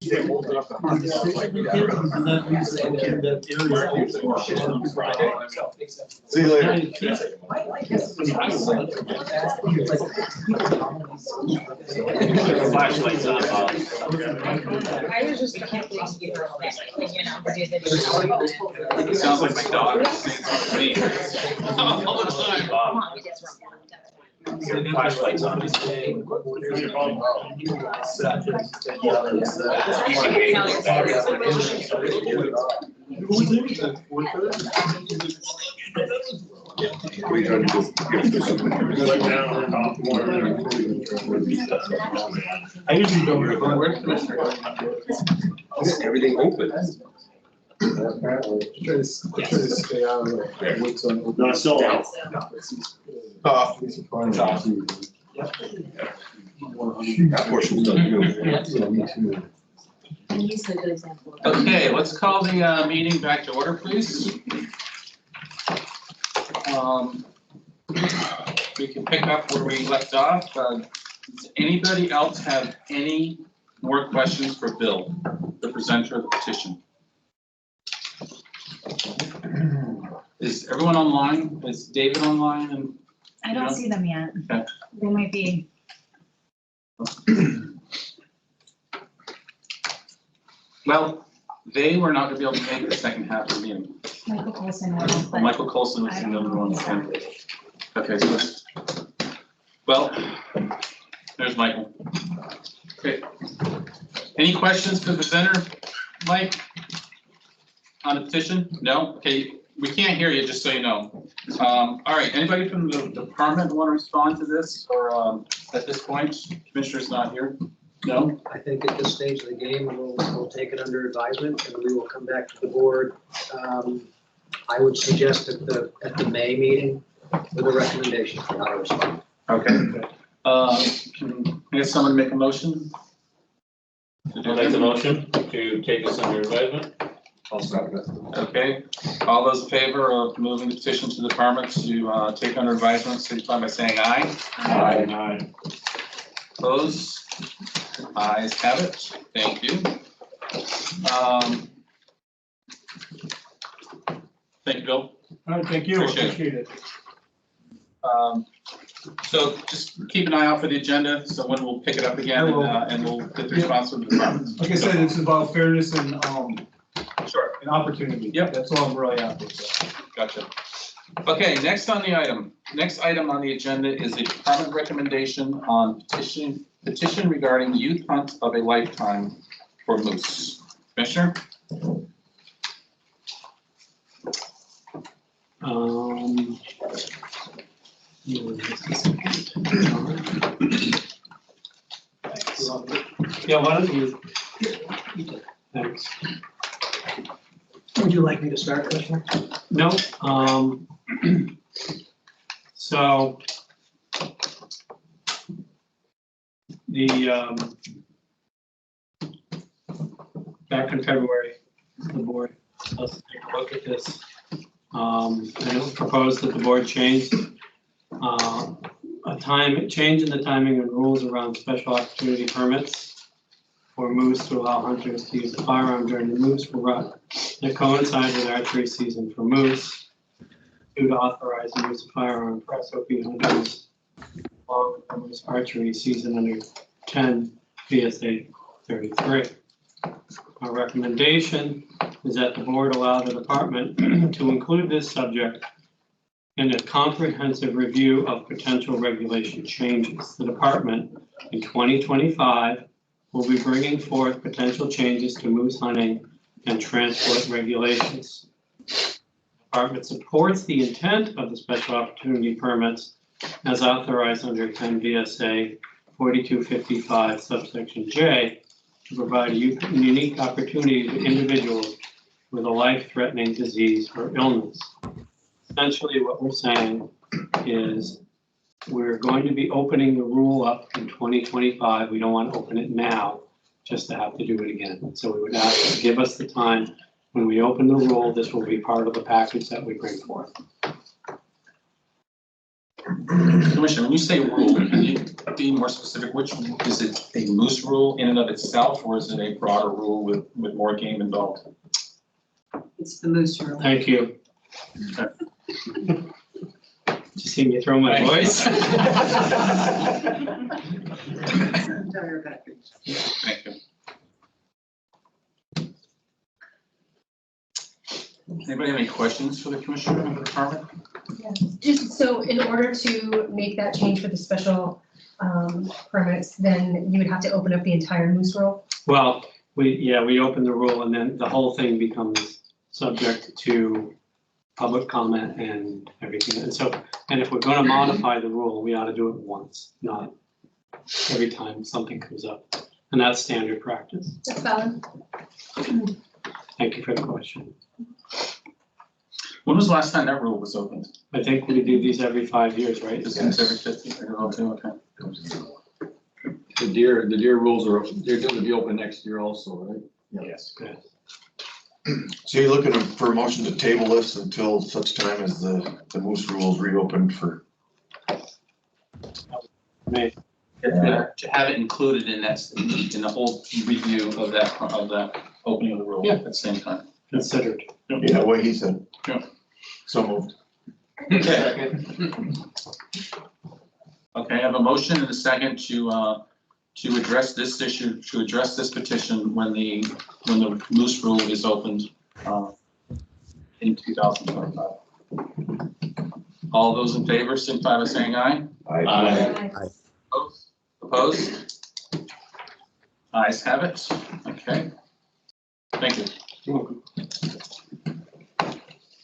Yeah, we'll put up the hard stuff like that. See you later. Flashlights on. I was just trying to give her a list, like, you know, did it. It sounds like my daughter sings to me all the time. Your flashlights on. We gotta just get this. I usually don't. Everything open. Try to stay out of the woods on. No, it's still out. That portion's done too. Yeah, me too. And he's a good example. Okay, let's call the meeting back to order, please. We can pick up where we left off. Does anybody else have any more questions for Bill, the presenter of the petition? Is everyone online? Is David online? And I don't see them yet. Okay. They might be. Well, they were not going to be able to make the second half of the meeting. Michael Colson will, but Michael Colson was the other one. Okay, so, well, there's Michael. Okay. Any questions for the presenter, Mike? On the petition? No? Okay, we can't hear you, just so you know. All right, anybody from the department want to respond to this, or at this point? Commissioner's not here? No? I think at this stage of the game, we'll take it under advisement and we will come back to the board. I would suggest at the May meeting with a recommendation for how to respond. Okay. Can I get someone make a motion? I'll make the motion to take this under advisement. I'll stop that. Okay, all those in favor of moving the petition to the department to take under advisement, signify by saying aye. Aye. Opposed? Ayes have it. Thank you. Thank you, Bill. All right, thank you, appreciate it. So just keep an eye out for the agenda, so when we'll pick it up again and we'll get the response from the department. Like I said, it's about fairness and, Sure. and opportunity. Yep. That's all I'm really after, so. Gotcha. Okay, next on the item. Next item on the agenda is a department recommendation on petition regarding youth hunt of a lifetime for moose. Commissioner? Yeah, why don't you? Thanks. Would you like me to start, Commissioner? No, so the, back in February, the board, let's take a look at this. And it was proposed that the board change change in the timing and rules around special opportunity permits for moose to allow hunters to use a firearm during the moose rut that coincides with archery season for moose, to authorize the use of firearm for SOP hunters along with the moose archery season under 10 VSA 33. Our recommendation is that the board allow the department to include this subject in a comprehensive review of potential regulation changes. The department in 2025 will be bringing forth potential changes to moose hunting and transport regulations. The department supports the intent of the special opportunity permits as authorized under 10 VSA 4255 subsection J to provide a unique opportunity to individuals with a life-threatening disease or illness. Essentially, what we're saying is we're going to be opening the rule up in 2025. We don't want to open it now just to have to do it again. So we would ask to give us the time when we open the rule. This will be part of the package that we bring forth. Commissioner, when you say rule, can you be more specific? Which, is it a moose rule in and of itself, or is it a broader rule with more game involved? It's the moose rule. Thank you. Just see me throw my voice. Entire package. Thank you. Anybody have any questions for the commissioner of the department? Just so in order to make that change for the special permits, then you would have to open up the entire moose rule? Well, we open the rule and then the whole thing becomes subject to public comment and everything. And if we're gonna modify the rule, we ought to do it once, not every time something comes up. And that's standard practice. That's valid. Thank you for the question. When was the last time that rule was opened? I think we do these every 5 years, right? This is every 50, okay. The deer rules they're gonna be open next year also, right? Yes. Good. So you're looking for a motion to table this until such time as the moose rule is reopened for, May. To have it included in that, in the whole review of that opening of the rule at the same time. Considered. yeah, what he said. Yeah. So moved. Okay. Okay, I have a motion and a second to address this issue, to address this petition when the moose rule is opened in 2025. All those in favor, signify by saying aye. Aye. Opposed? Ayes have it. Okay. Thank you. You're welcome.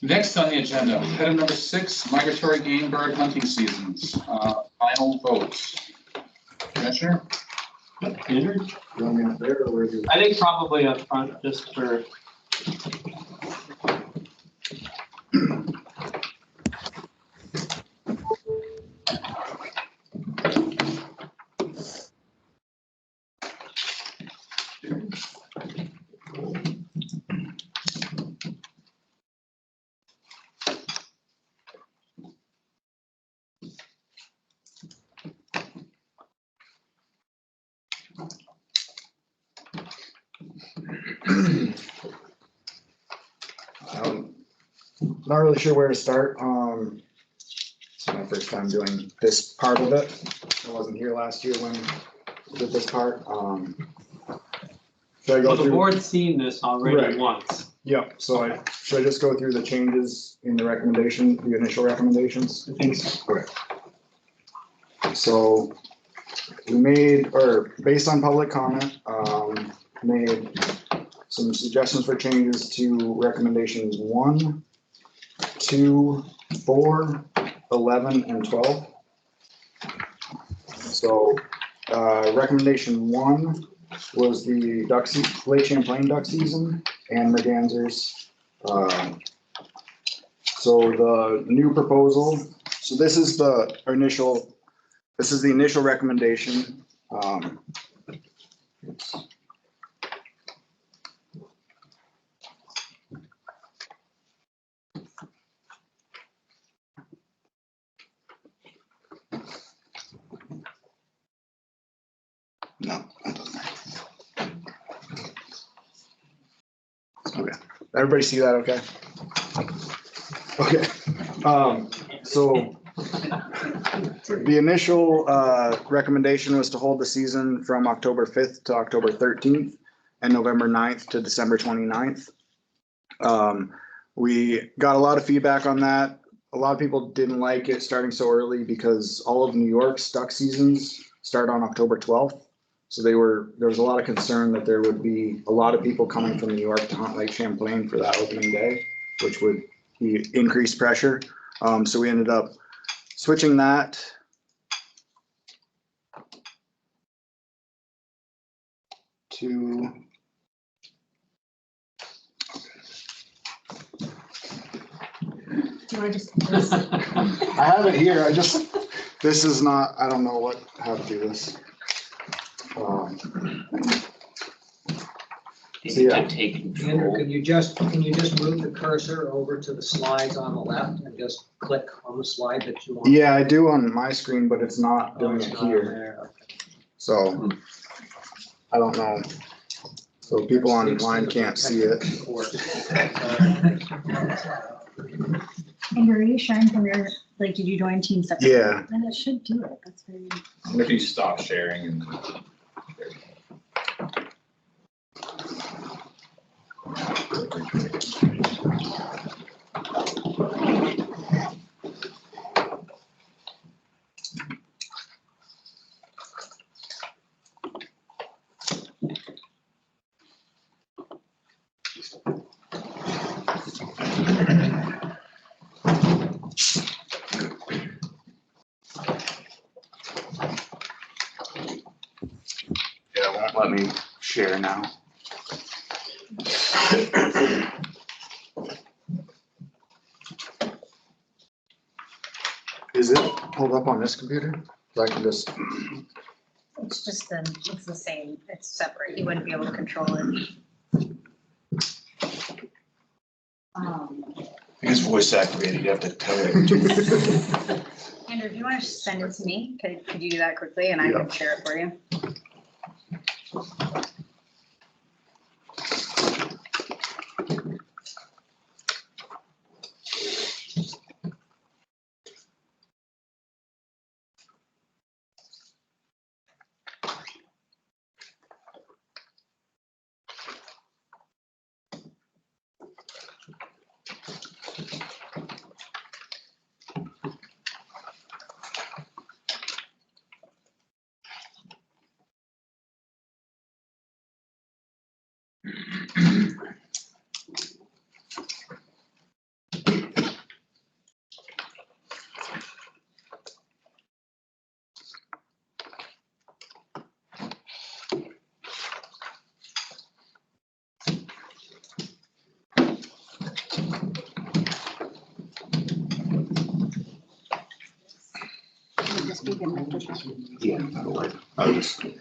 Next on the agenda, item number 6, migratory game bird hunting seasons. Final votes. Commissioner? Andrew? You want me up there or where do you? I think probably up front, just for. Not really sure where to start. It's my first time doing this part of it. I wasn't here last year when we did this part. Should I go Well, the through? board's seen this already Right. once. Yep, so should I just go through the changes in the recommendation, the initial recommendations? I think so. Okay. So we made, or based on public comment, made some suggestions for changes to recommendations 1, 2, 4, 11, and 12. So recommendation 1 was the Lake Champlain duck season and mergansers. So the new proposal, so this is the initial recommendation. No, that doesn't matter. Okay, everybody see that okay? Okay, so the initial recommendation was to hold the season from October 5th to October 13th and November 9th to December 29th. We got a lot of feedback on that. A lot of people didn't like it starting so early because all of New York's duck seasons start on October 12th. So there was a lot of concern that there would be a lot of people coming from New York to hunt Lake Champlain for that opening day, which would be increased pressure. So we ended up switching that to Do you want to just take this? I have it here. This is not, I don't know how to do this. See ya. to take Andrew, control. can you just move the cursor over to the slides on the left and just click on the slide that you want? Yeah, I do on my screen, but it's not Oh, doing it's it not on here, there. so I don't know. So people online can't see it. And are you sharing from your, like, did you join Team separate? Yeah. Then it should do it, that's very. If you stop sharing and. Yeah, it won't let me share now. Is it pulled up on this computer? I can just, It's just it's the same, it's separate, you wouldn't be able to control it. It's voice activated, you have to tell it. Andrew, if you want to send it to me, could you do that quickly and I can share it for you? yeah, that'll work. I'll just, okay,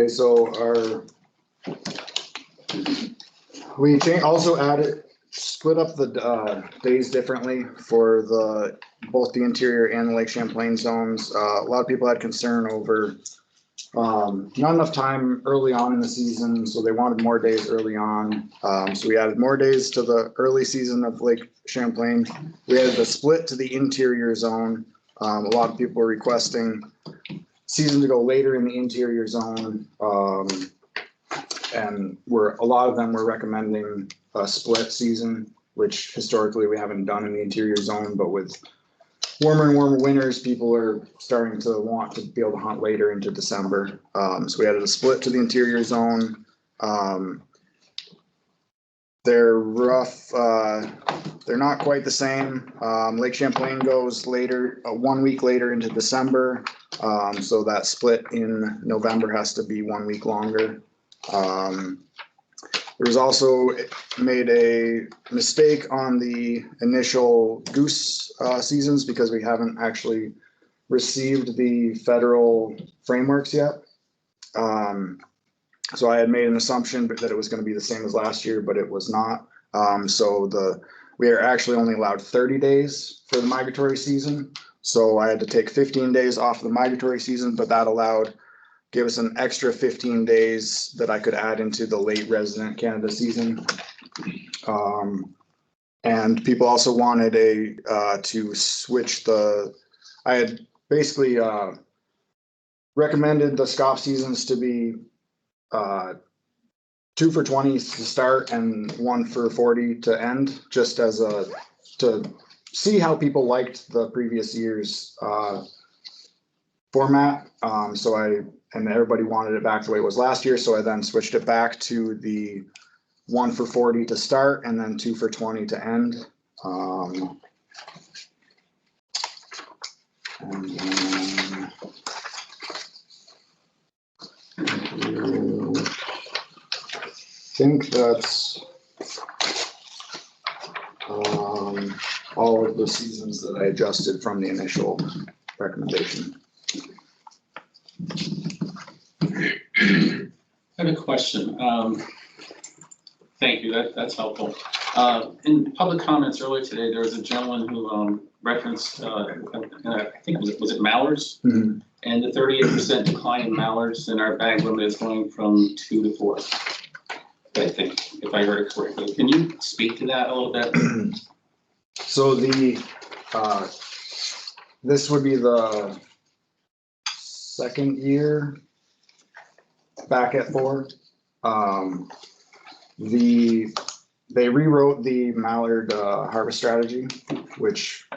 so we also added, split up the days differently for both the interior and the Lake Champlain zones. A lot of people had concern over not enough time early on in the season, so they wanted more days early on. So we added more days to the early season of Lake Champlain. We added the split to the interior zone. A lot of people were requesting season to go later in the interior zone. And a lot of them were recommending a split season, which historically we haven't done in the interior zone, but with warmer and warmer winters, people are starting to want to be able to hunt later into December. So we added a split to the interior zone. They're rough, they're not quite the same. Lake Champlain goes later, 1 week later into December. So that split in November has to be 1 week longer. There was also made a mistake on the initial goose seasons because we haven't actually received the federal frameworks yet. So I had made an assumption that it was going to be the same as last year, but it was not. So we are actually only allowed 30 days for the migratory season. So I had to take 15 days off the migratory season, but that gave us an extra 15 days that I could add into the late resident Canada season. And people also wanted to switch I had basically recommended the scoff seasons to be 2 for 20 to start and 1 for 40 to end, just to see how people liked the previous year's format. And everybody wanted it back the way it was last year, so I then switched it back to the 1 for 40 to start and then 2 for 20 to end. And then think that's all of the seasons that I adjusted from the initial recommendation. I have a question. Thank you, that's helpful. In public comments earlier today, there was a gentleman who referenced, I think, was it mallards? Mhm. And the 38% decline in mallards in our bag limit is going from 2 to 4. I think, if I heard it correctly. Can you speak to that a little bit? So this would be the second year back at 4. They rewrote the mallard harvest strategy, which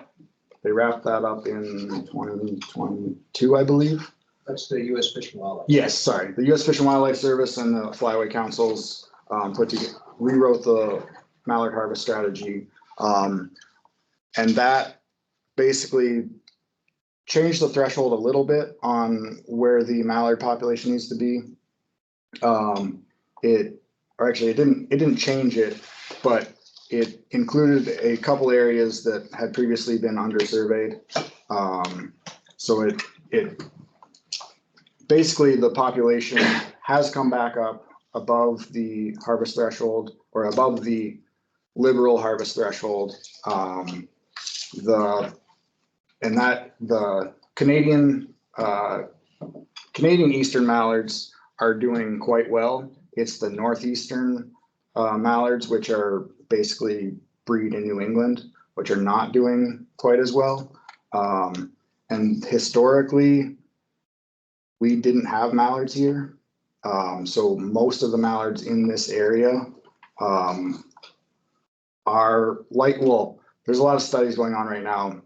they wrapped that up in 2022, I believe. That's the US Fish and Wildlife. Yes, sorry, the US Fish and Wildlife Service and the Flyway Councils rewrote the mallard harvest strategy. And that basically changed the threshold a little bit on where the mallard population needs to be. It didn't change it, but it included a couple areas that had previously been undersurveyed. So it basically, the population has come back up above the harvest threshold, or above the liberal harvest threshold. The Canadian eastern mallards are doing quite well. It's the northeastern mallards, which are basically breed in New England, which are not doing quite as well. And historically, we didn't have mallards here. So most of the mallards in this area are like, well, there's a lot of studies going on right now.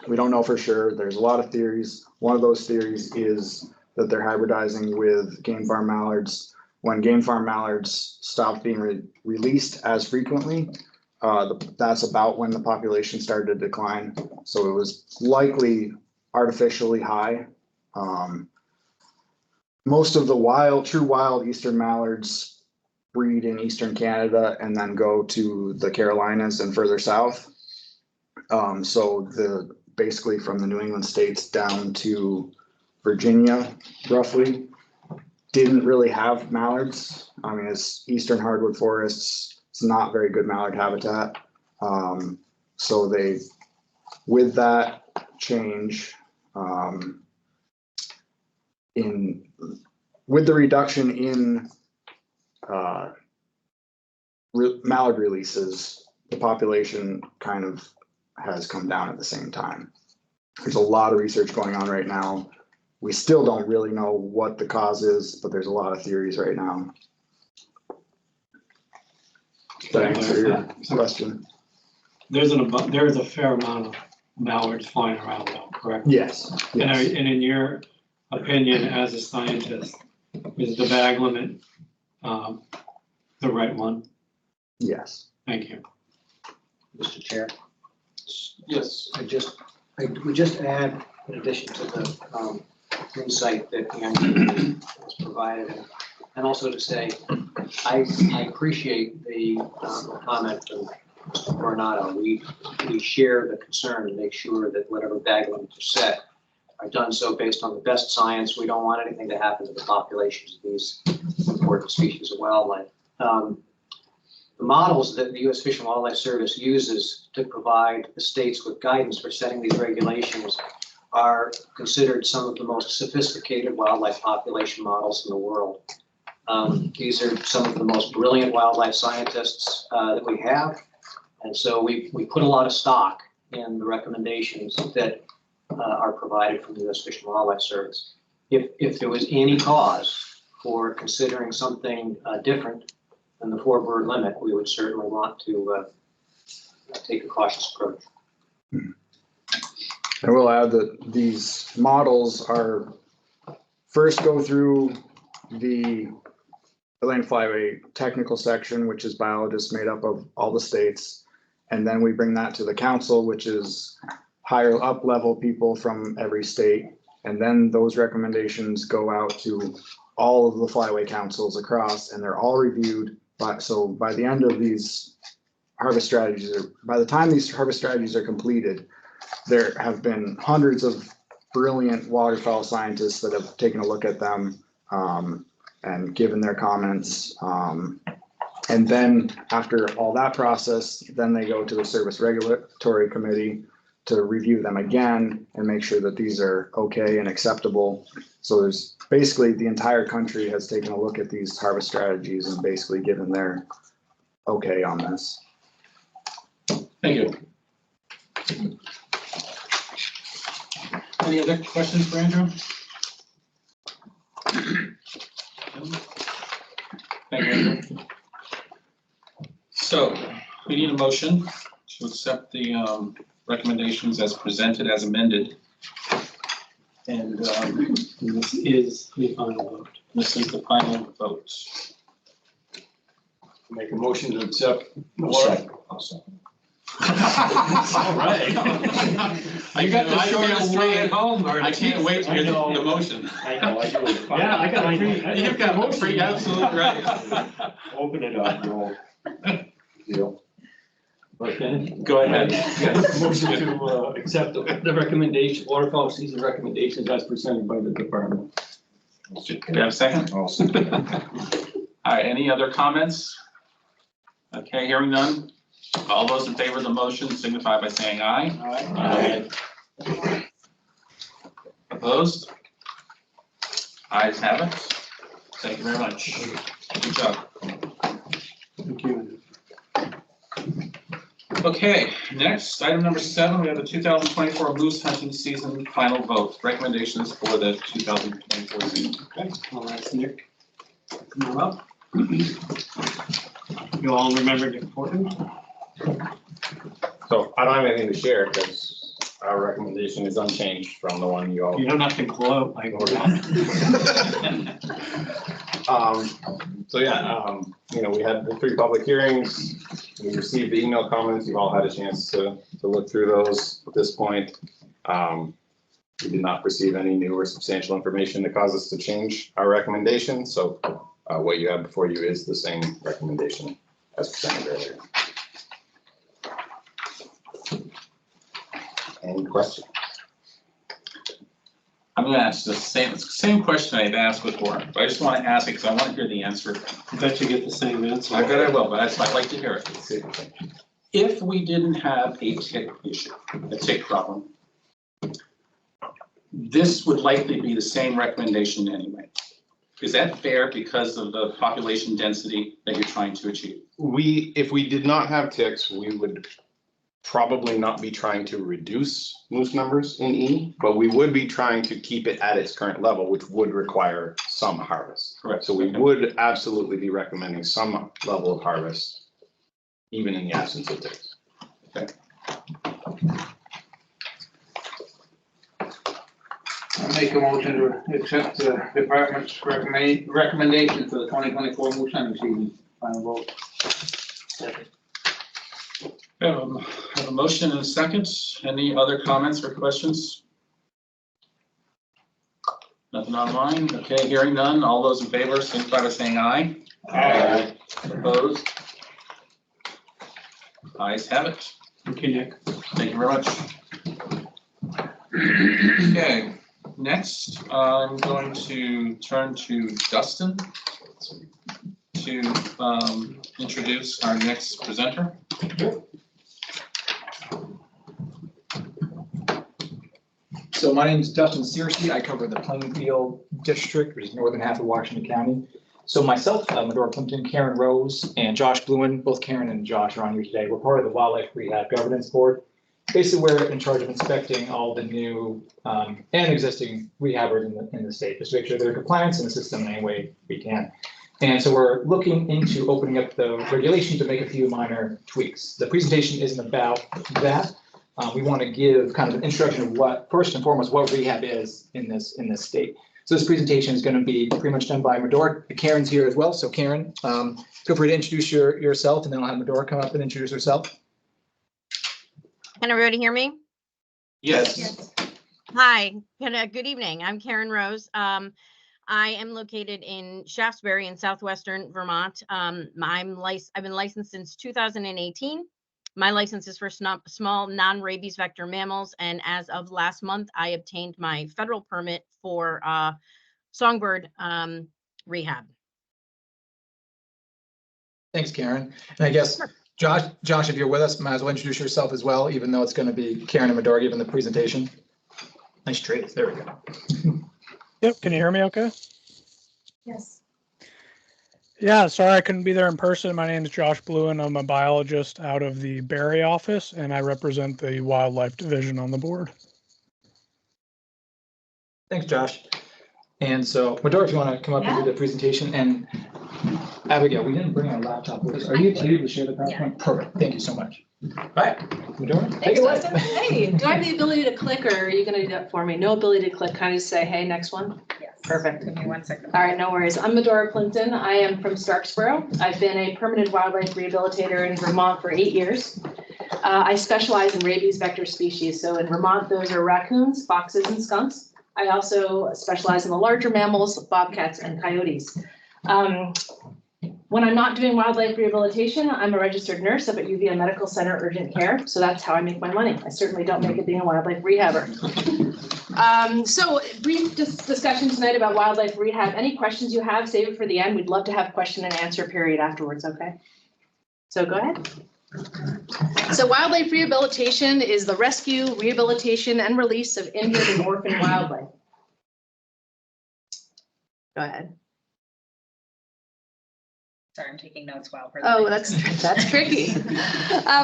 We don't know for sure. There's a lot of theories. One of those theories is that they're hybridizing with game farm mallards. When game farm mallards stopped being released as frequently, that's about when the population started to decline. So it was likely artificially high. Most of the true wild eastern mallards breed in eastern Canada and then go to the Carolinas and further south. So basically from the New England states down to Virginia, roughly, didn't really have mallards. I mean, it's eastern hardwood forests. It's not very good mallard habitat. So with that change, with the reduction in mallard releases, the population kind of has come down at the same time. There's a lot of research going on right now. We still don't really know what the cause is, but there's a lot of theories right now. Does that answer your question? There is a fair amount of mallards flying around though, correct? Yes. Yes. And in your opinion, as a scientist, is the bag limit the right one? Yes. Thank you. Mr. Chair, Yes. I would just add, in addition to the insight that Andrew has provided, and also to say, I appreciate the comment from Mr. Coronado. We share the concern to make sure that whatever bag limits are set are done so based on the best science. We don't want anything to happen to the populations of these important species of wildlife. The models that the U.S. Fish and Wildlife Service uses to provide the states with guidance for setting these regulations are considered some of the most sophisticated wildlife population models in the world. These are some of the most brilliant wildlife scientists that we have. And so we put a lot of stock in the recommendations that are provided from the U.S. Fish and Wildlife Service. If there was any cause for considering something different than the 4-bird limit, we would certainly want to take a cautious approach. I will add that these models first go through the Atlantic Flyway technical section, which is biologists made up of all the states. And then we bring that to the council, which is higher up level people from every state. And then those recommendations go out to all of the flyway councils across, and they're all reviewed so by the end of these harvest strategies, or by the time these harvest strategies are completed, there have been hundreds of brilliant waterfowl scientists that have taken a look at them and given their comments. And then after all that process, then they go to the Service Regulatory Committee to review them again and make sure that these are okay and acceptable. So there's basically the entire country has taken a look at these harvest strategies and basically given their okay on this. Thank you. Any other questions for Andrew? Thank you, Andrew. So we need a motion to accept the recommendations as presented, as amended. And This is the final vote. this is the final vote. Make a motion to accept. All right. You got the shortest way at home, or I can't wait to hear the motion. I know, I do. Yeah, I got a free. You've got free, absolute right. Open it up, no. Deal. Okay. Go ahead. Motion to accept the recommendation, waterfowl season recommendations as presented by the department. Do you have a second? All right, any other comments? Okay, hearing none. All those in favor of the motion signify by saying aye. Aye. Opposed? Ayes have it. Thank you very much. Good job. Thank you. Okay, next, item number 7, we have the 2024 moose hunting season final vote. Recommendations for the 2024 season. Okay, I'll ask Nick to come up. You all remember Nick Horton? So I don't have anything to share because our recommendation is unchanged from the one you all. You don't have to gloat like So yeah, we had the 3 public hearings. We received the email comments. You've all had a chance to look through those at this point. We did not receive any new or substantial information to cause us to change our recommendation. So what you have before you is the same recommendation as presented earlier. Any questions? I'm going to ask the same question I've asked before, but I just want to ask it because I want to hear the answer. I bet you get the same answer. I bet I will, but I'd like to hear it. If we didn't have a tick issue, a tick problem, this would likely be the same recommendation anyway. Is that fair because of the population density that you're trying to achieve? If we did not have ticks, we would probably not be trying to reduce moose numbers in E, but we would be trying to keep it at its current level, which would require some harvest. Correct. So we would absolutely be recommending some level of harvest, even in the absence of ticks. Okay. I'll make a motion to accept the department's recommendation for the 2024 moose hunting season. Final vote. Second. Have a motion and a second. Any other comments or questions? Nothing online? Okay, hearing none. All those in favor, signify by saying aye. Aye. Opposed? Ayes have it. Thank you, Nick. Thank you very much. Okay, next, I'm going to turn to Dustin to introduce our next presenter. So my name is Dustin Searcy. I cover the Plainfield District, which is northern half of Washington County. So myself, Medora Plimpton, Karen Rose, and Josh Bluen, both Karen and Josh are on here today. We're part of the Wildlife Rehab Governance Board. Basically, we're in charge of inspecting all the new and existing rehabbers in the state, just to make sure they're in compliance in the system in any way we can. And so we're looking into opening up the regulation to make a few minor tweaks. The presentation isn't about that. We want to give kind of an introduction of what, first and foremost, what rehab is in this state. So this presentation is going to be pretty much done by Medora. Karen's here as well. So Karen, feel free to introduce yourself, and then I'll have Medora come up and introduce herself. Can everybody hear me? Yes. Hi, good evening. I'm Karen Rose. I am located in Shaftesbury in southwestern Vermont. I've been licensed since 2018. My license is for small non-rabies vector mammals, and as of last month, I obtained my federal permit for songbird rehab. Thanks, Karen. And I guess, Josh, if you're with us, might as well introduce yourself as well, even though it's going to be Karen and Medora giving the presentation. Nice traits. There we go. Yep, can you hear me okay? Yes. Yeah, sorry I couldn't be there in person. My name is Josh Bluen. I'm a biologist out of the Barry office, and I represent the wildlife division on the board. Thanks, Josh. And so, Medora, if you want to come up and do the presentation, and Abigail, we didn't bring our laptop with us. Are you able to share the PowerPoint? Yeah. Perfect. Thank you so much. All right, Medora, take Thanks, it away. Dustin. Hey, do I have the ability to click, or are you going to do that for me? No ability to click. Can I just say, hey, next one? Yes. Perfect. Give me 1 second. All right, no worries. I'm Medora Plimpton. I am from Starksboro. I've been a permanent wildlife rehabilitator in Vermont for 8 years. I specialize in rabies vector species. So in Vermont, those are raccoons, foxes, and skunks. I also specialize in the larger mammals, bobcats, and coyotes. When I'm not doing wildlife rehabilitation, I'm a registered nurse up at UVA Medical Center Urgent Care. So that's how I make my money. I certainly don't make it being a wildlife rehabber. So brief discussion tonight about wildlife rehab. Any questions you have, save it for the end. We'd love to have question and answer period afterwards, okay? So go ahead. So wildlife rehabilitation is the rescue, rehabilitation, and release of injured and orphaned wildlife. Go ahead. Sorry, I'm taking notes while. Oh, that's tricky.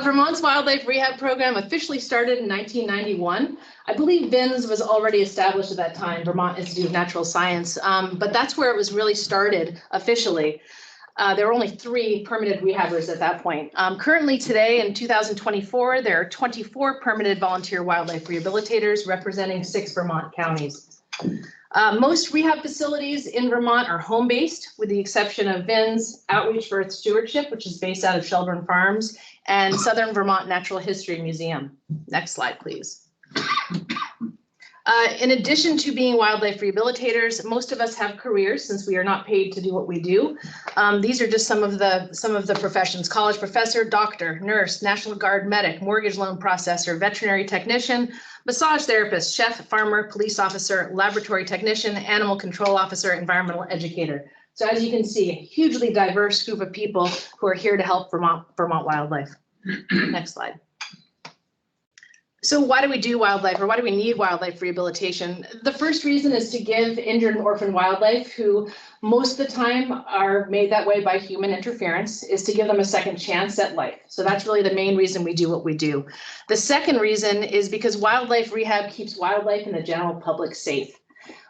Vermont's wildlife rehab program officially started in 1991. I believe VINS was already established at that time, Vermont Institute of Natural Science, but that's where it was really started officially. There were only 3 permitted rehabbers at that point. Currently today in 2024, there are 24 permitted volunteer wildlife rehabilitators representing 6 Vermont counties. Most rehab facilities in Vermont are home-based, with the exception of VINS, Outreach for Earth Stewardship, which is based out of Shelburne Farms, and Southern Vermont Natural History Museum. Next slide, please. In addition to being wildlife rehabilitators, most of us have careers since we are not paid to do what we do. These are just some of the professions: college professor, doctor, nurse, National Guard medic, mortgage loan processor, veterinary technician, massage therapist, chef, farmer, police officer, laboratory technician, animal control officer, environmental educator. So as you can see, a hugely diverse group of people who are here to help Vermont wildlife. Next slide. So why do we do wildlife, or why do we need wildlife rehabilitation? The first reason is to give injured and orphaned wildlife, who most of the time are made that way by human interference, is to give them a second chance at life. So that's really the main reason we do what we do. The second reason is because wildlife rehab keeps wildlife and the general public safe.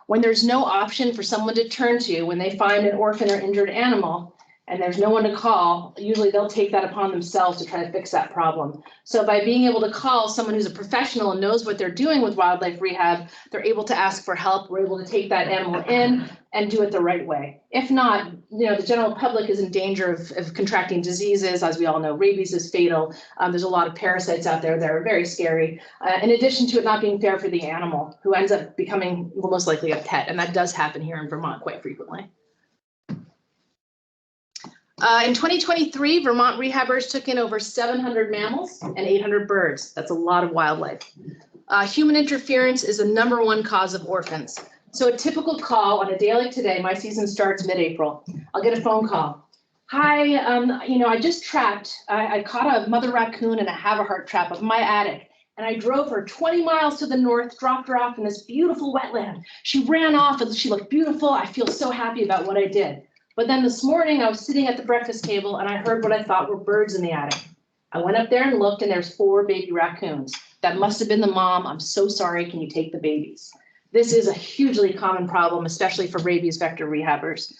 When there's no option for someone to turn to when they find an orphan or injured animal, and there's no one to call, usually they'll take that upon themselves to try to fix that problem. So by being able to call someone who's a professional and knows what they're doing with wildlife rehab, they're able to ask for help. We're able to take that animal in and do it the right way. If not, the general public is in danger of contracting diseases. As we all know, rabies is fatal. There's a lot of parasites out there that are very scary. In addition to it not being fair for the animal, who ends up becoming most likely a pet. And that does happen here in Vermont quite frequently. In 2023, Vermont rehabbers took in over 700 mammals and 800 birds. That's a lot of wildlife. Human interference is the #1 cause of orphans. So a typical call on a day like today, my season starts mid-April. I'll get a phone call. Hi, I just trapped, I caught a mother raccoon in a have-a-heart trap of my attic. And I drove her 20 miles to the north, dropped her off in this beautiful wetland. She ran off and she looked beautiful. I feel so happy about what I did. But then this morning I was sitting at the breakfast table and I heard what I thought were birds in the attic. I went up there and looked, and there's 4 baby raccoons. That must have been the mom. I'm so sorry. Can you take the babies? This is a hugely common problem, especially for rabies vector rehabbers.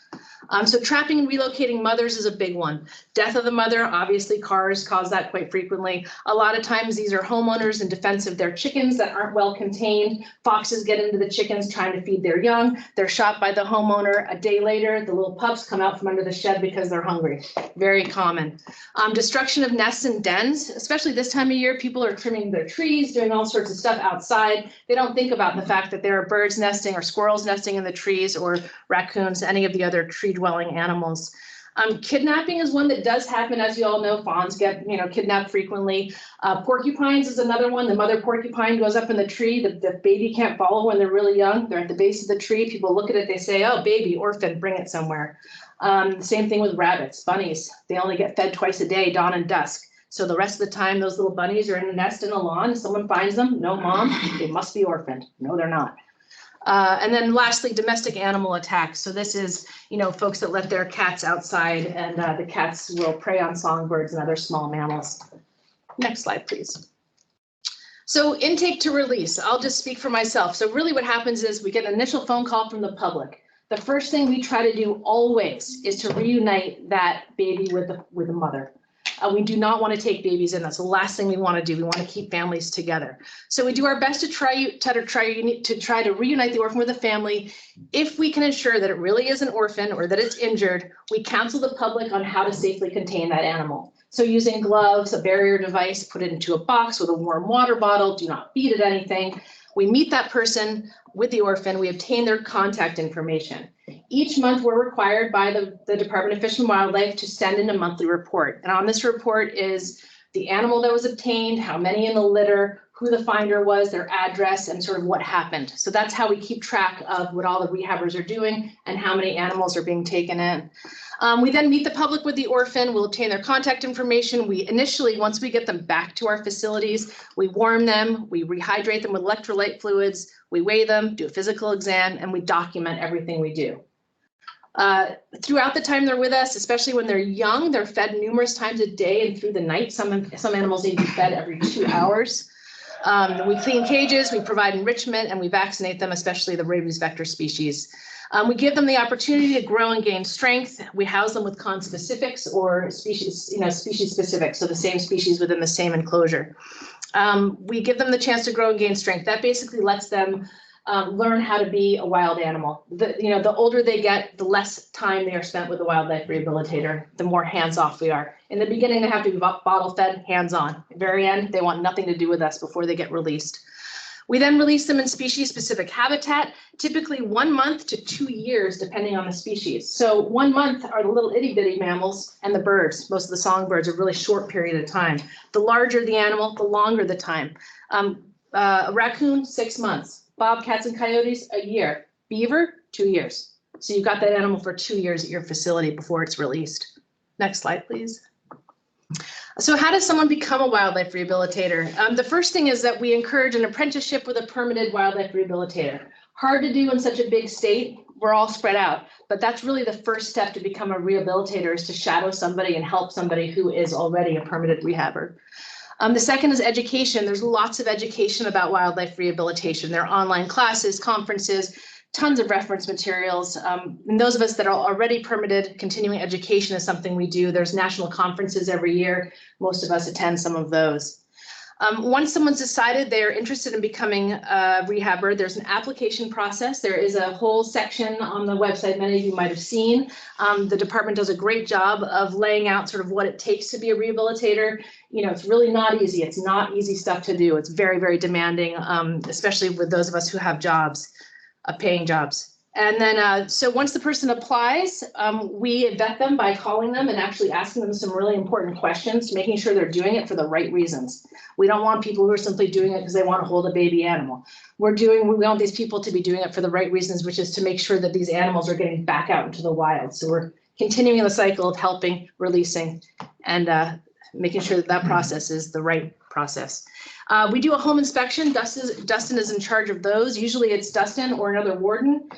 So trapping and relocating mothers is a big one. Death of the mother, obviously cars cause that quite frequently. A lot of times these are homeowners in defense of their chickens that aren't well contained. Foxes get into the chickens trying to feed their young. They're shot by the homeowner. A day later, the little pups come out from under the shed because they're hungry. Very common. Destruction of nests and dens, especially this time of year, people are trimming their trees, doing all sorts of stuff outside. They don't think about the fact that there are birds nesting or squirrels nesting in the trees or raccoons, any of the other tree dwelling animals. Kidnapping is one that does happen. As you all know, fawns get, kidnapped frequently. Porcupines is another one. The mother porcupine goes up in the tree. The baby can't follow when they're really young. They're at the base of the tree. People look at it, they say, oh, baby, orphan, bring it somewhere. Same thing with rabbits, bunnies. They only get fed twice a day, dawn and dusk. So the rest of the time, those little bunnies are in a nest in a lawn. Someone finds them, no mom, they must be orphaned. No, they're not. And then lastly, domestic animal attacks. So this is, folks that let their cats outside and the cats will prey on songbirds and other small mammals. Next slide, please. So intake to release, I'll just speak for myself. So really what happens is we get an initial phone call from the public. The first thing we try to do always is to reunite that baby with the mother. We do not want to take babies in. That's the last thing we want to do. We want to keep families together. So we do our best to try to reunite the orphan with the family. If we can ensure that it really is an orphan or that it's injured, we counsel the public on how to safely contain that animal. So using gloves, a barrier device, put it into a box with a warm water bottle, do not feed it anything. We meet that person with the orphan, we obtain their contact information. Each month, we're required by the Department of Fish and Wildlife to send in a monthly report. And on this report is the animal that was obtained, how many in the litter, who the finder was, their address, and sort of what happened. So that's how we keep track of what all the rehabbers are doing and how many animals are being taken in. We then meet the public with the orphan, we'll obtain their contact information. We initially, once we get them back to our facilities, we warm them, we rehydrate them with electrolyte fluids, we weigh them, do a physical exam, and we document everything we do. Throughout the time they're with us, especially when they're young, they're fed numerous times a day and through the night. Some animals need to be fed every 2 hours. We clean cages, we provide enrichment, and we vaccinate them, especially the rabies vector species. We give them the opportunity to grow and gain strength. We house them with conspecifics or species specific, so the same species within the same enclosure. We give them the chance to grow and gain strength. That basically lets them learn how to be a wild animal. The older they get, the less time they are spent with the wildlife rehabilitator, the more hands-off we are. In the beginning, they have to be bottle fed, hands-on. At the very end, they want nothing to do with us before they get released. We then release them in species-specific habitat, typically 1 month to 2 years, depending on the species. So 1 month are the little itty-bitty mammals and the birds. Most of the songbirds are really short period of time. The larger the animal, the longer the time. A raccoon, 6 months. Bobcats and coyotes, a year. Beaver, 2 years. So you've got that animal for 2 years at your facility before it's released. Next slide, please. So how does someone become a wildlife rehabilitator? The first thing is that we encourage an apprenticeship with a permitted wildlife rehabilitator. Hard to do in such a big state. We're all spread out, but that's really the first step to become a rehabilitator, is to shadow somebody and help somebody who is already a permitted rehabber. The second is education. There's lots of education about wildlife rehabilitation. There are online classes, conferences, tons of reference materials. And those of us that are already permitted, continuing education is something we do. There's national conferences every year. Most of us attend some of those. Once someone's decided they're interested in becoming a rehabber, there's an application process. There is a whole section on the website many of you might have seen. The department does a great job of laying out sort of what it takes to be a rehabilitator. It's really not easy. It's not easy stuff to do. It's very, very demanding, especially with those of us who have jobs. Paying jobs. And then, so once the person applies, we vet them by calling them and actually asking them some really important questions, making sure they're doing it for the right reasons. We don't want people who are simply doing it because they want to hold a baby animal. We want these people to be doing it for the right reasons, which is to make sure that these animals are getting back out into the wild. So we're continuing the cycle of helping, releasing, and making sure that that process is the right process. We do a home inspection. Dustin is in charge of those. Usually it's Dustin or another warden,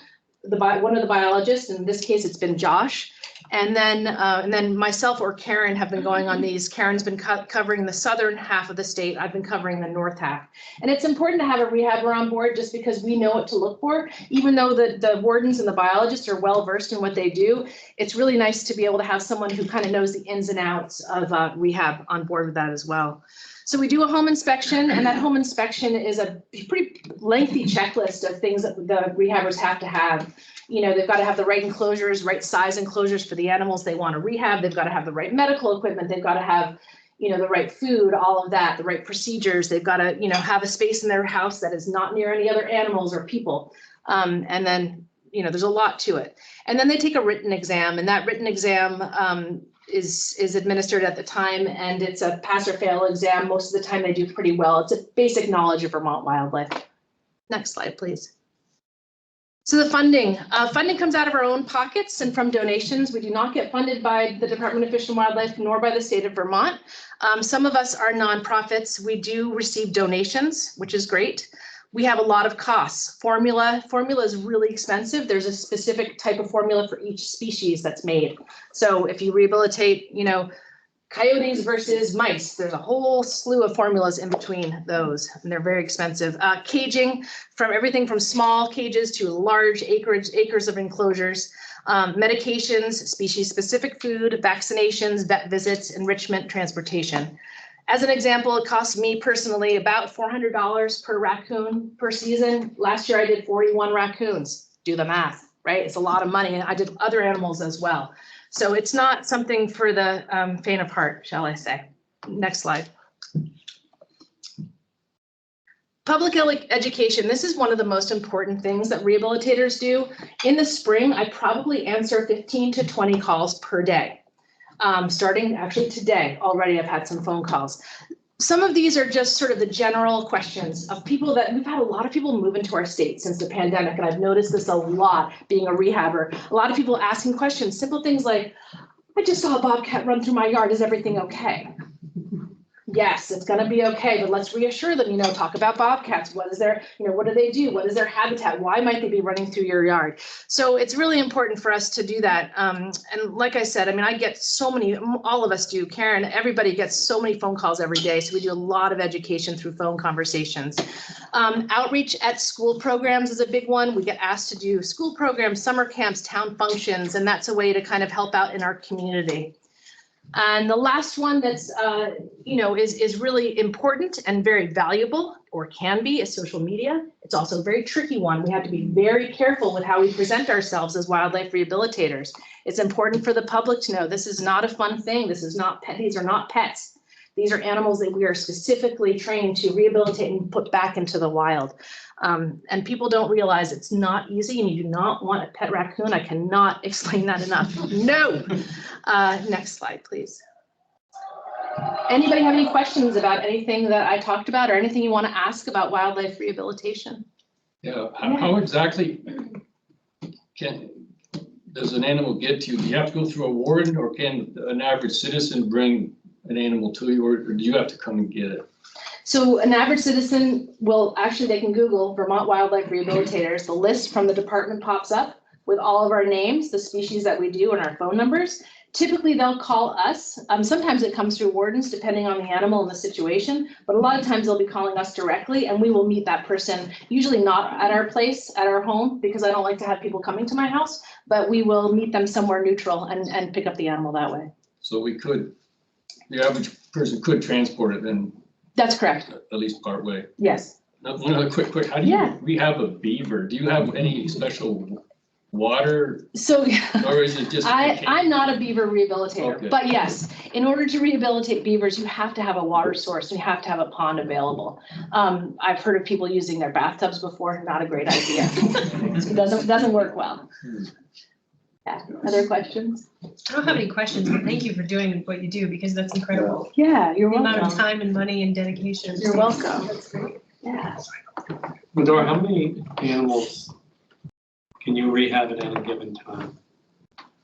one of the biologists. In this case, it's been Josh. And then myself or Karen have been going on these. Karen's been covering the southern half of the state. I've been covering the north half. And it's important to have a rehabber on board just because we know what to look for. Even though the wardens and the biologists are well versed in what they do, it's really nice to be able to have someone who kind of knows the ins and outs of rehab on board with that as well. So we do a home inspection, and that home inspection is a pretty lengthy checklist of things that the rehabbers have to have. You know, they've got to have the right enclosures, right size enclosures for the animals they want to rehab. They've got to have the right medical equipment. They've got to have, you know, the right food, all of that, the right procedures. They've got to, you know, have a space in their house that is not near any other animals or people. And then, you know, there's a lot to it. And then they take a written exam, and that written exam is administered at the time, and it's a pass or fail exam. Most of the time they do pretty well. It's a basic knowledge of Vermont wildlife. Next slide, please. So the funding comes out of our own pockets and from donations. We do not get funded by the Department of Fish and Wildlife nor by the state of Vermont. Some of us are nonprofits. We do receive donations, which is great. We have a lot of costs. Formula is really expensive. There's a specific type of formula for each species that's made. So if you rehabilitate, you know, coyotes versus mice, there's a whole slew of formulas in between those, and they're very expensive. Caging, from everything from small cages to large acres of enclosures. Medications, species-specific food, vaccinations, vet visits, enrichment, transportation. As an example, it costs me personally about $400 per raccoon per season. Last year I did 41 raccoons. Do the math, right? It's a lot of money, and I did other animals as well. So it's not something for the faint of heart, shall I say. Next slide. Public education. This is one of the most important things that rehabilitators do. In the spring, I probably answer 15 to 20 calls per day. Starting actually today, already I've had some phone calls. Some of these are just sort of the general questions of people that we've had a lot of people move into our state since the pandemic. And I've noticed this a lot being a rehabber. A lot of people asking questions, simple things like, I just saw a bobcat run through my yard. Is everything okay? Yes, it's going to be okay, but let's reassure them, you know, talk about bobcats. What is their, you know, what do they do? What is their habitat? Why might they be running through your yard? So it's really important for us to do that. And like I said, I mean, I get so many, all of us do, Karen, everybody gets so many phone calls every day. So we do a lot of education through phone conversations. Outreach at school programs is a big one. We get asked to do school programs, summer camps, town functions, and that's a way to kind of help out in our community. And the last one that's, you know, is really important and very valuable, or can be, is social media. It's also a very tricky one. We have to be very careful with how we present ourselves as wildlife rehabilitators. It's important for the public to know this is not a fun thing. This is not pet. These are not pets. These are animals that we are specifically trained to rehabilitate and put back into the wild. And people don't realize it's not easy, and you do not want a pet raccoon. I cannot explain that enough. No. Next slide, please. Anybody have any questions about anything that I talked about, or anything you want to ask about wildlife rehabilitation? Yeah, how exactly does an animal get to you? Do you have to go through a warden, or can an average citizen bring an animal to you, or do you have to come and get it? So an average citizen will actually, they can Google Vermont Wildlife Rehabilitators. The list from the department pops up with all of our names, the species that we do, and our phone numbers. Typically, they'll call us. Sometimes it comes through wardens, depending on the animal and the situation, but a lot of times they'll be calling us directly, and we will meet that person, usually not at our place, at our home, because I don't like to have people coming to my house, but we will meet them somewhere neutral and pick up the animal that way. So the average person could transport it then? That's correct. At least part way. Yes. Now, one other quick, how do you rehab a beaver? Do you have any special water? So or is it just? I'm not a beaver rehabilitator, okay. But yes, in order to rehabilitate beavers, you have to have a water source, and you have to have a pond available. I've heard of people using their bathtubs before. Not a great idea. It doesn't work well. Yeah. Other questions? I don't have any questions, but thank you for doing what you do, because that's incredible. Yeah, you're welcome. The amount of time and money and dedication. You're welcome. That's great. Yeah. Medora, how many animals can you rehab at any given time?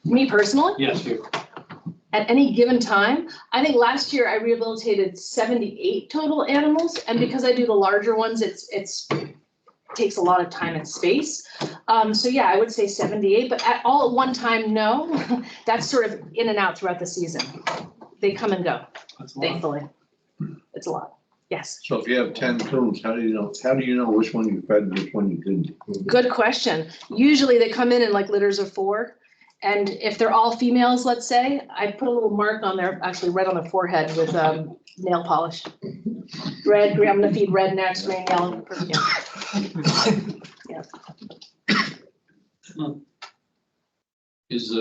Me personally? Yes, you. At any given time, I think last year I rehabilitated 78 total animals, and because I do the larger ones, it's takes a lot of time and space. So yeah, I would say 78, but all at one time, no. That's sort of in and out throughout the season. They come and go, thankfully. It's a lot. Yes. So if you have 10 coons, how do you know which one you fed and which one you didn't? Good question. Usually they come in like litters of 4. And if they're all females, let's say, I put a little mark on there, actually right on the forehead with nail polish. Red, green, I'm gonna feed red next, green, yellow. Yeah. Is,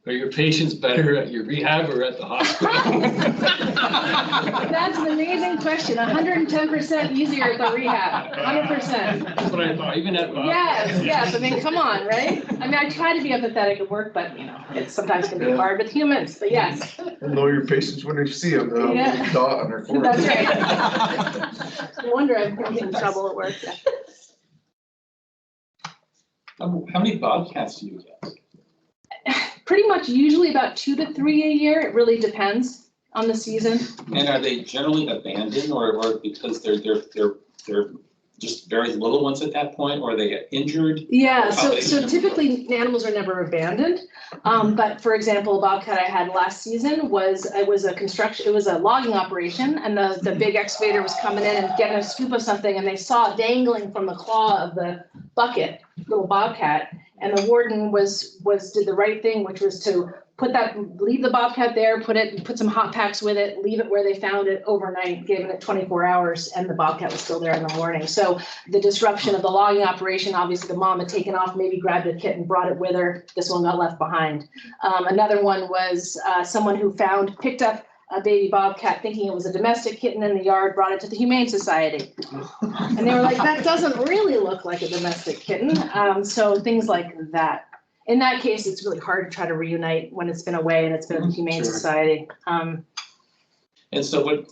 are your patients better at your rehab or at the hospital? That's an amazing question. 110% easier at the rehab, 100%. That's what I thought, even at the hospital. Yes, I mean, come on, right? I mean, I try to be empathetic at work, but you know, it sometimes can be hard with humans, but yes. Know your patients when you see them, they'll Yeah. dot on their forehead. That's right. No wonder I've been in trouble at work. Yeah. How many bobcats do you get? Pretty much usually about 2 to 3 a year. It really depends on the season. And are they generally abandoned or because they're just very little ones at that point, or they get injured? Yeah, so typically animals are never abandoned. But for example, a bobcat I had last season was it was a logging operation, and the big excavator was coming in and getting a scoop of something, and they saw dangling from the claw of the bucket, little bobcat. And the warden did the right thing, which was to leave the bobcat there, put some hot packs with it, leave it where they found it overnight, giving it 24 hours, and the bobcat was still there in the morning. So the disruption of the logging operation, obviously the mom had taken off, maybe grabbed a kitten, brought it with her. This one got left behind. Another one was someone who picked up a baby bobcat thinking it was a domestic kitten in the yard, brought it to the Humane Society. And they were like, that doesn't really look like a domestic kitten. So things like that. In that case, it's really hard to try to reunite when it's been away and it's been at the Humane Society. And so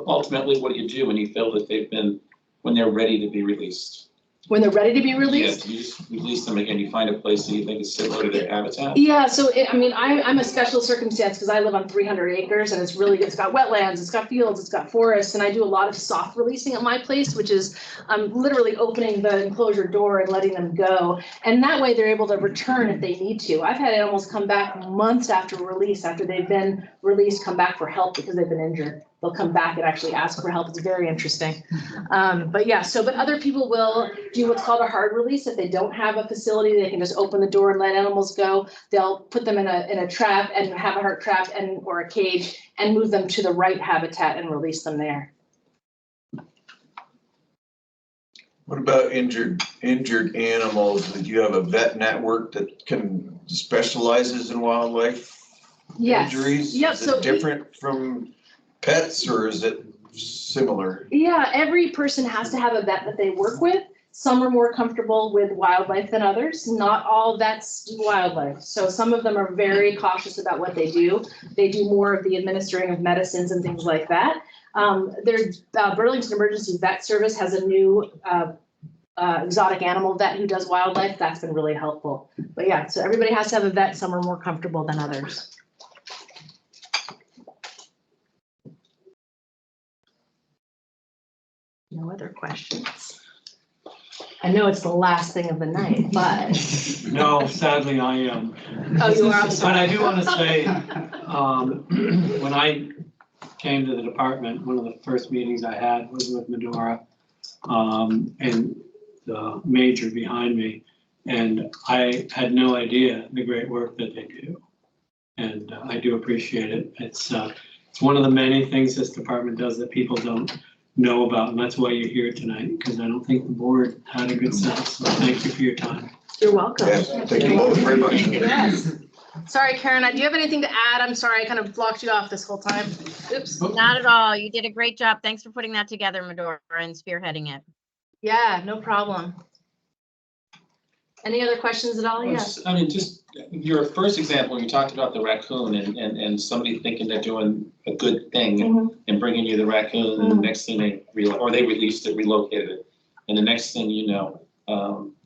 ultimately, what do you do when you feel that when they're ready to be released? When they're ready to be released? Yeah, you just release them again, you find a place that you think is similar to their habitat? Yeah, so I'm a special circumstance because I live on 300 acres and it's got wetlands, it's got fields, it's got forests, and I do a lot of soft releasing at my place, which is literally opening the enclosure door and letting them go. And that way they're able to return if they need to. I've had animals come back months after release, after they've been released, come back for help because they've been injured. They'll come back and actually ask for help. It's very interesting. But other people will do what's called a hard release. If they don't have a facility, they can just open the door and let animals go. They'll put them in a trap and have a heart trap or a cage and move them to the right habitat and release them there. What about injured animals? Do you have a vet network that specializes in wildlife Yes. injuries? Yep. Is it different from pets or is it similar? Yeah, every person has to have a vet that they work with. Some are more comfortable with wildlife than others. Not all vets do wildlife. So some of them are very cautious about what they do. They do more of the administering of medicines and things like that. Burlington Emergency Vet Service has a new exotic animal vet who does wildlife. That's been really helpful. But yeah, so everybody has to have a vet. Some are more comfortable than others. No other questions? I know it's the last thing of the night, but. No, sadly, I am. Oh, you are. But I do want to say, when I came to the department, one of the first meetings I had was with Medora and the major behind me. And I had no idea the great work that they do. And I do appreciate it. It's one of the many things this department does that people don't know about, and that's why you're here tonight, because I don't think the board had a good sense. So thank you for your time. You're welcome. Yes, thank you both very much. Yes. Sorry, Karen, do you have anything to add? I'm sorry, I kind of blocked you off this whole time. Oops. Not at all. You did a great job. Thanks for putting that together, Medora, and spearheading it. Yeah, no problem. Any other questions at all? Yes. I mean, just your first example, you talked about the raccoon and somebody thinking they're doing a good thing and bringing you the raccoon, and the next thing they released it, relocated it, and the next thing you know,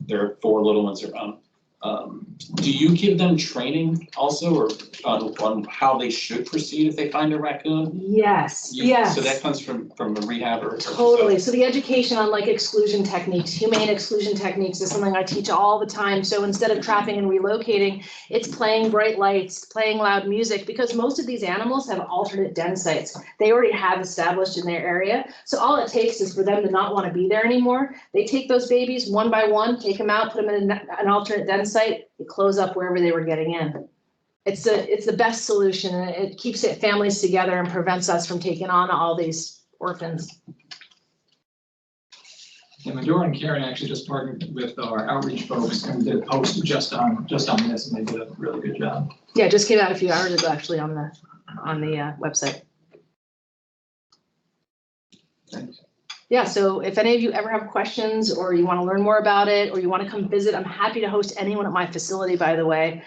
there are 4 little ones around. Do you give them training also, or on how they should proceed if they find a raccoon? Yes, So yes. that comes from a rehab or? Totally. So the education on like exclusion techniques, humane exclusion techniques is something I teach all the time. So instead of trapping and relocating, it's playing bright lights, playing loud music, because most of these animals have alternate den sites. They already have established in their area. So all it takes is for them to not want to be there anymore. They take those babies one by one, take them out, put them in an alternate den site, they close up wherever they were getting in. It's the best solution, and it keeps families together and prevents us from taking on all these orphans. Yeah, Medora and Karen actually just partnered with our outreach folks and did a post just on this, and they did a really good job. Yeah, it just came out a few hours ago, actually, on the website. Thanks. Yeah, so if any of you ever have questions, or you want to learn more about it, or you want to come visit, I'm happy to host anyone at my facility, by the way.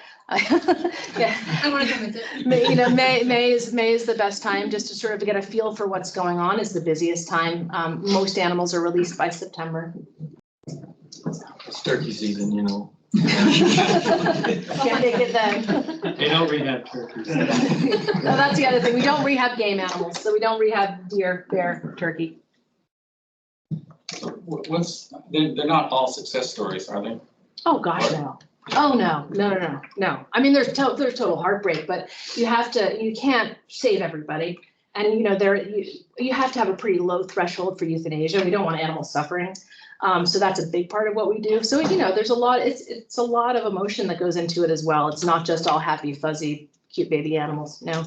Yeah. I want to come visit. May is the best time, just to sort of get a feel for what's going on. Is the busiest time. Most animals are released by September. It's turkey season, you know. Can't make it then. They don't rehab turkeys. No, that's the other thing. We don't rehab game animals, so we don't rehab deer, bear, turkey. They're not all success stories, are they? Oh, gosh, no. Oh, no. I mean, there's total heartbreak, but you can't save everybody. And, you have to have a pretty low threshold for euthanasia. We don't want animals suffering. So that's a big part of what we do. So, there's a lot, it's a lot of emotion that goes into it as well. It's not just all happy, fuzzy, cute baby animals. No.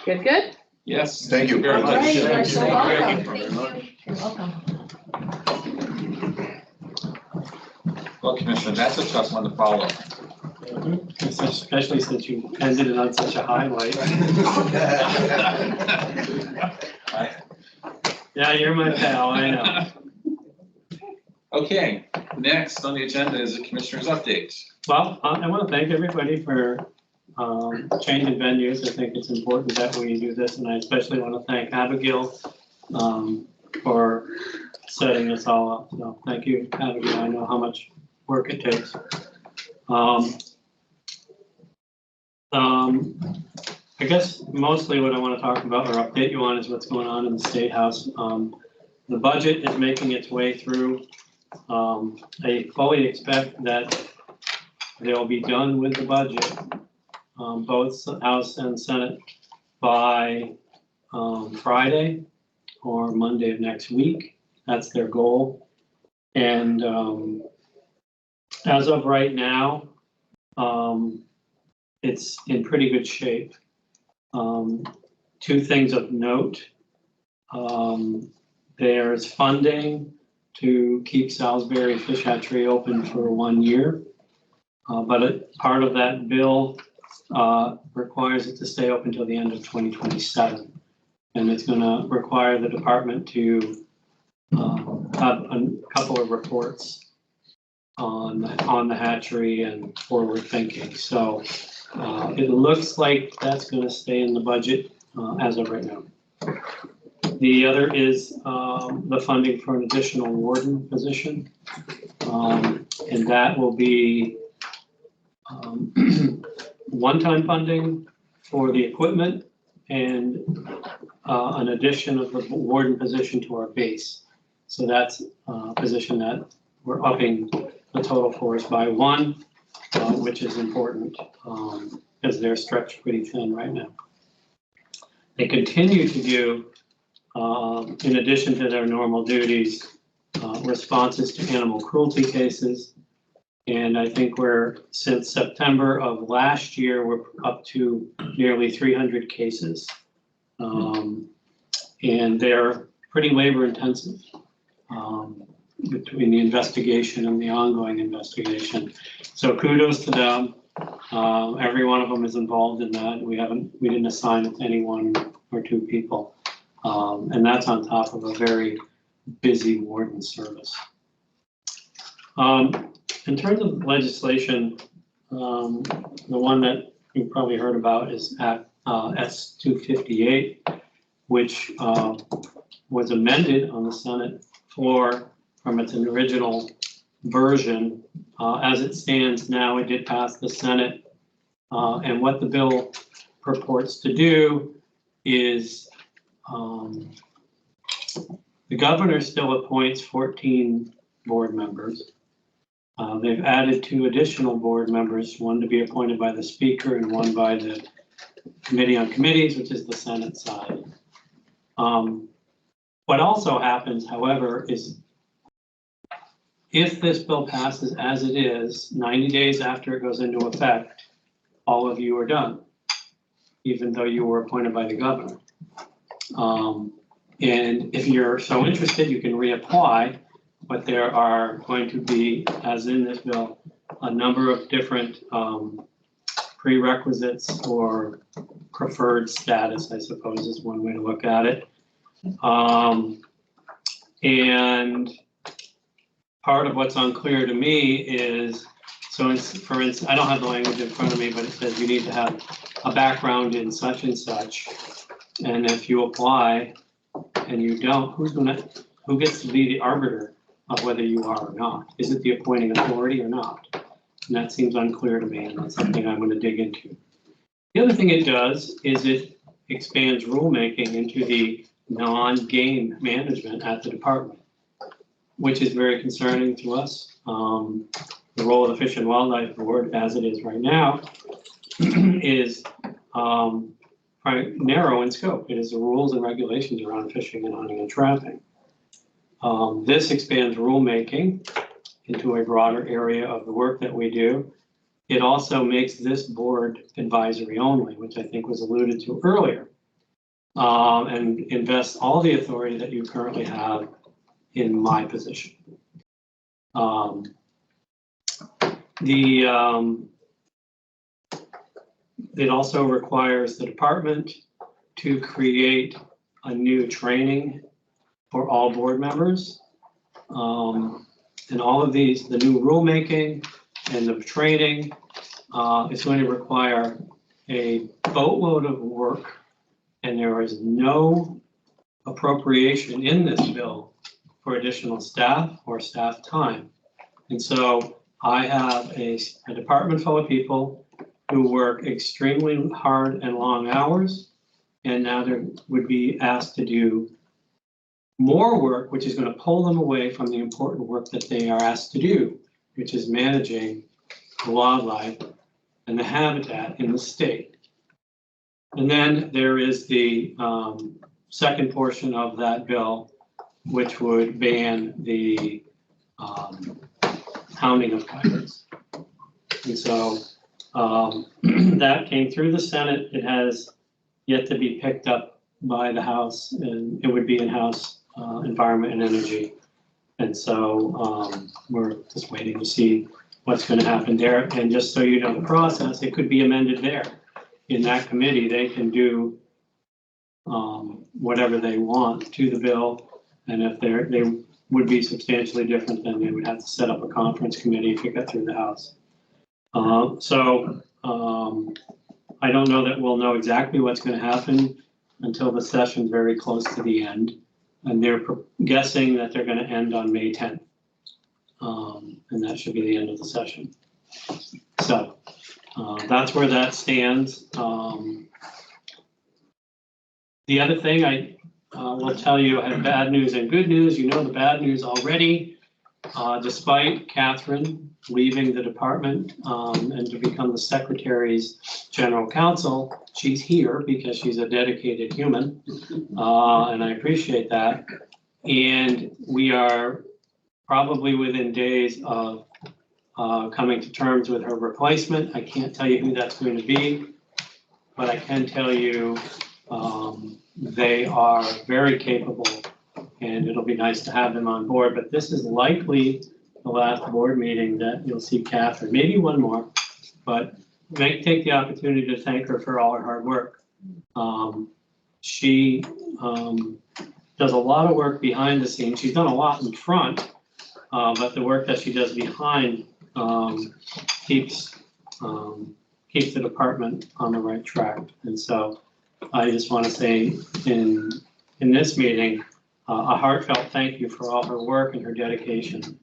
Good? Yes. Thank you very All much. right, you're so welcome. Thank you. You're welcome. Well, Commissioner, that's a tough one to follow. Especially since you ended it on such a highlight. Yeah, you're my pal, I know. Okay, next on the agenda is the Commissioner's update. Well, I want to thank everybody for changing venues. I think it's important that we do this, and I especially want to thank Abigail for setting this all up. So thank you, Abigail. I know how much work it takes. I guess mostly what I want to talk about or update you on is what's going on in the State House. The budget is making its way through. I fully expect that they'll be done with the budget, both House and Senate, by Friday or Monday of next week. That's their goal. And as of right now, it's in pretty good shape. Two things of note. There's funding to keep Salisbury Fish Hatchery open for 1 year. But part of that bill requires it to stay open until the end of 2027. And it's going to require the department to have a couple of reports on the hatchery and forward thinking. So it looks like that's going to stay in the budget as of right now. The other is the funding for an additional warden position. And that will be one-time funding for the equipment and an addition of the warden position to our base. So that's a position that we're upping the total force by one, which is important because they're stretched pretty thin right now. They continue to do, in addition to their normal duties, responses to animal cruelty cases. And I think since September of last year, we're up to nearly 300 cases. And they're pretty labor intensive between the investigation and the ongoing investigation. So kudos to them. Every one of them is involved in that. We didn't assign it to any one or two people. And that's on top of a very busy warden service. In terms of legislation, the one that you probably heard about is Act S258. which was amended on the Senate floor from its original version. As it stands now, it did pass the Senate. And what the bill purports to do is the governor still appoints 14 board members. They've added 2 additional board members, one to be appointed by the speaker and one by the Committee on Committees, which is the Senate side. What also happens, however, is if this bill passes as it is, 90 days after it goes into effect, all of you are done, even though you were appointed by the governor. And if you're so interested, you can reapply, but there are going to be, as in this bill, a number of different prerequisites or preferred status, I suppose is one way to look at it. And part of what's unclear to me is, so for instance, I don't have the language in front of me, but it says you need to have a background in such and such. And if you apply and you don't, who gets to be the arbiter of whether you are or not? Is it the appointing authority or not? And that seems unclear to me, and that's something I'm going to dig into. The other thing it does is it expands rulemaking into the non-game management at the department, which is very concerning to us. The role of the Fish and Wildlife Board, as it is right now, is narrow in scope. It is the rules and regulations around fishing and hunting and trapping. This expands rulemaking into a broader area of the work that we do. It also makes this board advisory only, which I think was alluded to earlier, and invests all the authority that you currently have in my position. It also requires the department to create a new training for all board members. And all of these, the new rulemaking and the training is going to require a boatload of work, and there is no appropriation in this bill for additional staff or staff time. And so I have a department full of people who work extremely hard and long hours, and now they would be asked to do more work, which is going to pull them away from the important work that they are asked to do, which is managing the wildlife and the habitat in the state. And then there is the second portion of that bill, which would ban the hounding of coyotes. And so that came through the Senate. It has yet to be picked up by the House, and it would be in House Environment and Energy. And so we're just waiting to see what's going to happen there. And just so you know the process, it could be amended there. In that committee, they can do whatever they want to the bill. And if they would be substantially different, then they would have to set up a conference committee if it got through the House. I don't know that we'll know exactly what's going to happen until the session's very close to the end. And they're guessing that they're going to end on May 10th. And that should be the end of the session. So that's where that stands. The other thing I will tell you, I have bad news and good news. You know the bad news already. Despite Catherine leaving the department and to become the Secretary's General Counsel, she's here because she's a dedicated human, and I appreciate that. And we are probably within days of coming to terms with her replacement. I can't tell you who that's going to be, but I can tell you they are very capable, and it'll be nice to have them on board. But this is likely the last board meeting that you'll see Catherine, maybe one more, but take the opportunity to thank her for all her hard work. She does a lot of work behind the scenes. She's done a lot in front, but the work that she does behind keeps the department on the right track. And so I just want to say in this meeting, a heartfelt thank you for all her work and her dedication.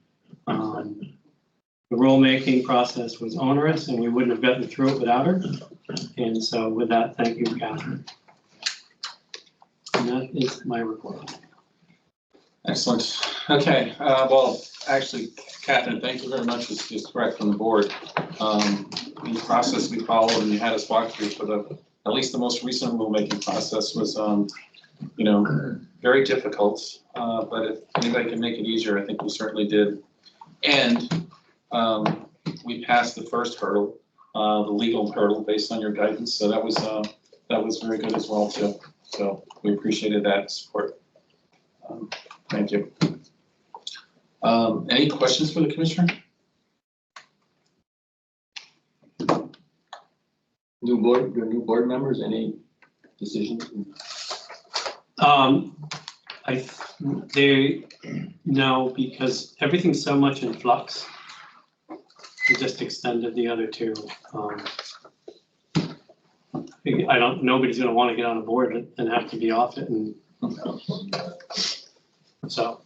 The rulemaking process was onerous and we wouldn't have gotten through it without her. And so with that, thank you, Catherine. And that is my report. Excellent. Okay, well, actually, Catherine, thank you very much. It's correct from the board. The process we followed and you had us walk through for at least the most recent rulemaking process was, very difficult. But if anybody can make it easier, I think we certainly did. And we passed the first hurdle, the legal hurdle based on your guidance. So that was very good as well too. So we appreciated that support. Thank you. Any questions for the commissioner? New board members, any decisions? No, because everything's so much in flux. We just extended the other two. Nobody's gonna want to get on a board and have to be off it, and so.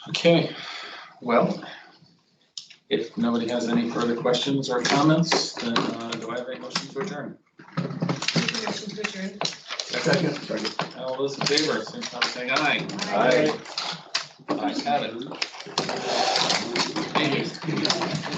Okay, well, if nobody has any further questions or comments, then do I have a motion to adjourn? Motion to adjourn. Second. All those in favor, signify by saying aye. Aye. Ayes have it. Thank you.